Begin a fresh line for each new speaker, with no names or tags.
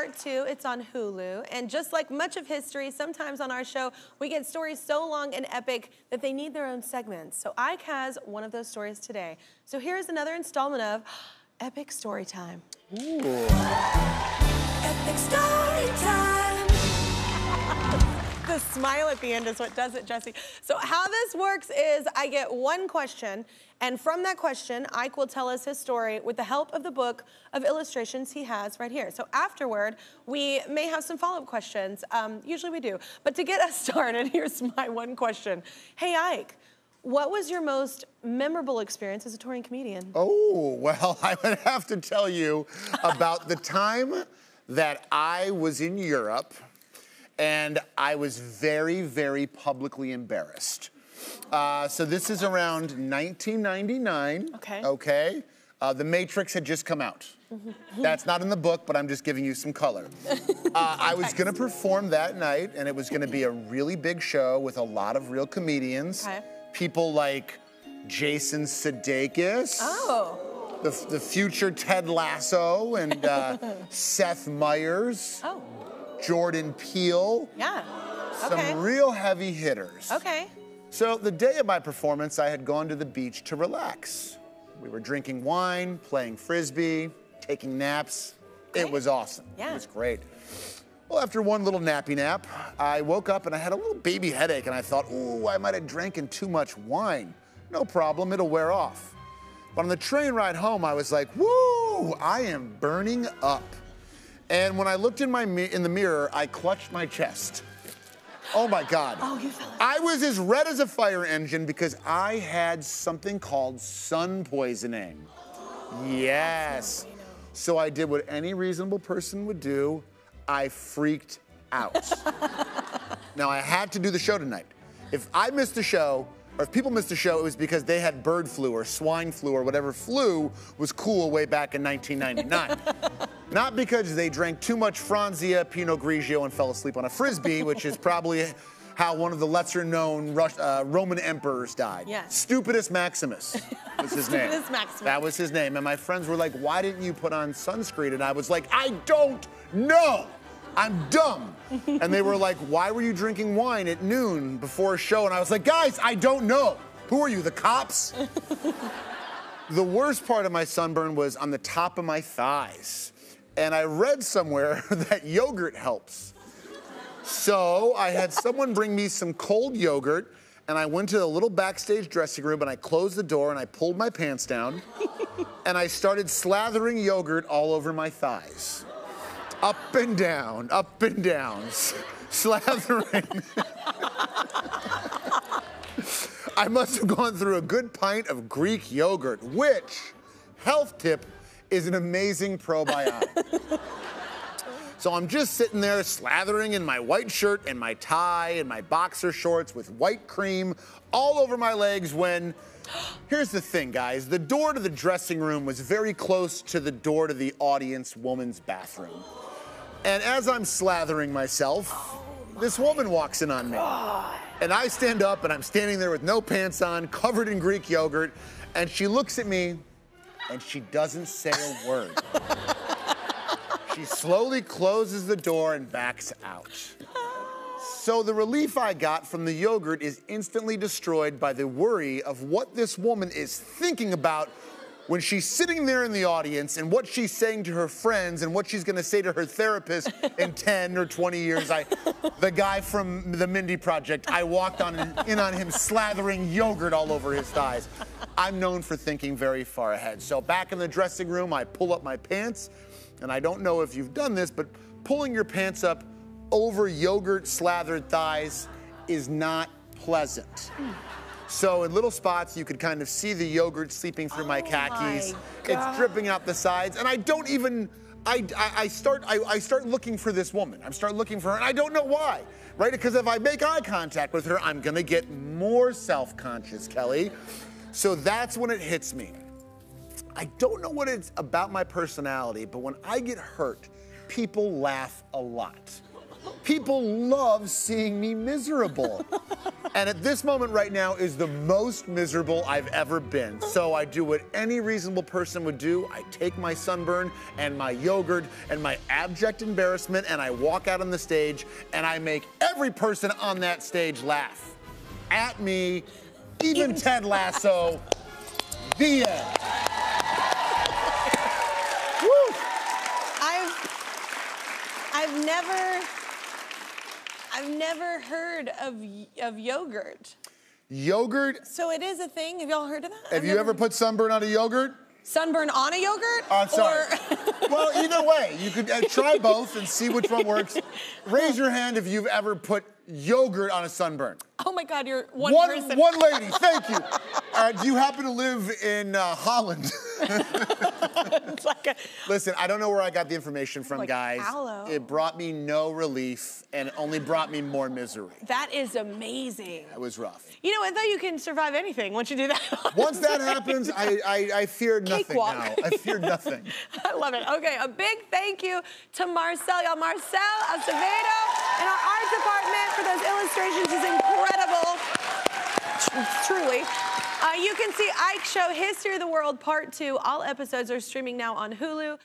Part 2. It's on Hulu. And just like much of history, sometimes on our show, we get stories so long and epic that they need their own segments. So Ike has one of those stories today. So here's another installment of Epic Storytime.
Ooh.
Epic Storytime. The smile at the end is what does it, Jesse. So how this works is I get one question, and from that question, Ike will tell us his story with the help of the book of illustrations he has right here. So afterward, we may have some follow-up questions. Usually we do. But to get us started, here's my one question. Hey, Ike, what was your most memorable experience as a touring comedian?
Oh, well, I would have to tell you about the time that I was in Europe and I was very, very publicly embarrassed. So this is around 1999.
Okay.
Okay. The Matrix had just come out. That's not in the book, but I'm just giving you some color. I was gonna perform that night, and it was gonna be a really big show with a lot of real comedians.
Okay.
People like Jason Sudeikis.
Oh.
The future Ted Lasso and Seth Meyers.
Oh.
Jordan Peele.
Yeah. Okay.
Some real heavy hitters.
Okay.
So the day of my performance, I had gone to the beach to relax. We were drinking wine, playing Frisbee, taking naps.
Okay.
It was awesome.
Yeah.
It was great. Well, after one little nappy nap, I woke up and I had a little baby headache, and I thought, ooh, I might have drank too much wine. No problem, it'll wear off. But on the train ride home, I was like, woo, I am burning up. And when I looked in the mirror, I clutched my chest. Oh my God.
Oh, you fell asleep.
I was as red as a fire engine because I had something called sun poisoning. Yes. So I did what any reasonable person would do. I freaked out. Now, I had to do the show tonight. If I missed the show, or if people missed the show, it was because they had bird flu or swine flu or whatever flu was cool way back in 1999. Not because they drank too much Franzia, Pinot Grigio, and fell asleep on a Frisbee, which is probably how one of the lesser-known Roman emperors died.
Yes.
Stupidus Maximus was his name.
Stupidus Maximus.
That was his name. And my friends were like, why didn't you put on sunscreen? And I was like, I don't know. I'm dumb. And they were like, why were you drinking wine at noon before a show? And I was like, guys, I don't know. Who are you, the cops? The worst part of my sunburn was on the top of my thighs. And I read somewhere that yogurt helps. So I had someone bring me some cold yogurt, and I went to the little backstage dressing room, and I closed the door, and I pulled my pants down, and I started slathering yogurt all over my thighs. Up and down, slathering. I must have gone through a good pint of Greek yogurt, which, health tip, is an amazing probiotic. So I'm just sitting there slathering in my white shirt and my tie and my boxer shorts with white cream all over my legs when, here's the thing, guys, the door to the dressing room was very close to the door to the audience woman's bathroom. And as I'm slathering myself, this woman walks in on me. And I stand up and I'm standing there with no pants on, covered in Greek yogurt, and she looks at me and she doesn't say a word. She slowly closes the door and backs out. So the relief I got from the yogurt is instantly destroyed by the worry of what this woman is thinking about when she's sitting there in the audience and what she's saying to her friends and what she's gonna say to her therapist in 10 or 20 years. The guy from the Mindy Project, I walked in on him slathering yogurt all over his thighs. I'm known for thinking very far ahead. So back in the dressing room, I pull up my pants, and I don't know if you've done this, but pulling your pants up over yogurt slathered thighs is not pleasant. So in little spots, you could kind of see the yogurt seeping through my khakis. It's dripping out the sides, and I don't even, I start looking for this woman. I start looking for her, and I don't know why, right? Because if I make eye contact with her, I'm gonna get more self-conscious, Kelly. So that's when it hits me. I don't know what it's about my personality, but when I get hurt, people laugh a lot. People love seeing me miserable. And at this moment right now is the most miserable I've ever been. So I do what any reasonable person would do. I take my sunburn and my yogurt and my abject embarrassment and I walk out on the stage and I make every person on that stage laugh. At me, even Ted Lasso. The end. Woo!
I've never heard of yogurt.
Yogurt?
So it is a thing. Have y'all heard of that?
Have you ever put sunburn on a yogurt?
Sunburn on a yogurt?
I'm sorry. Well, either way, you could try both and see which one works. Raise your hand if you've ever put yogurt on a sunburn.
Oh my God, you're one person.
One lady, thank you. Do you happen to live in Holland?
It's like
Listen, I don't know where I got the information from,
like
guys.
aloe.
It brought me no relief and it only brought me more misery.
That is amazing.
It was rough.
You know, I thought you can survive anything once you do that.
Once that happens, I fear nothing now. I fear nothing.
I love it. Okay, a big thank you to Marcel. Y'all, Marcel Acevedo in our art department for those illustrations is incredible. Truly. You can see Ike's show, History of the World Part 2. All episodes are streaming now on Hulu.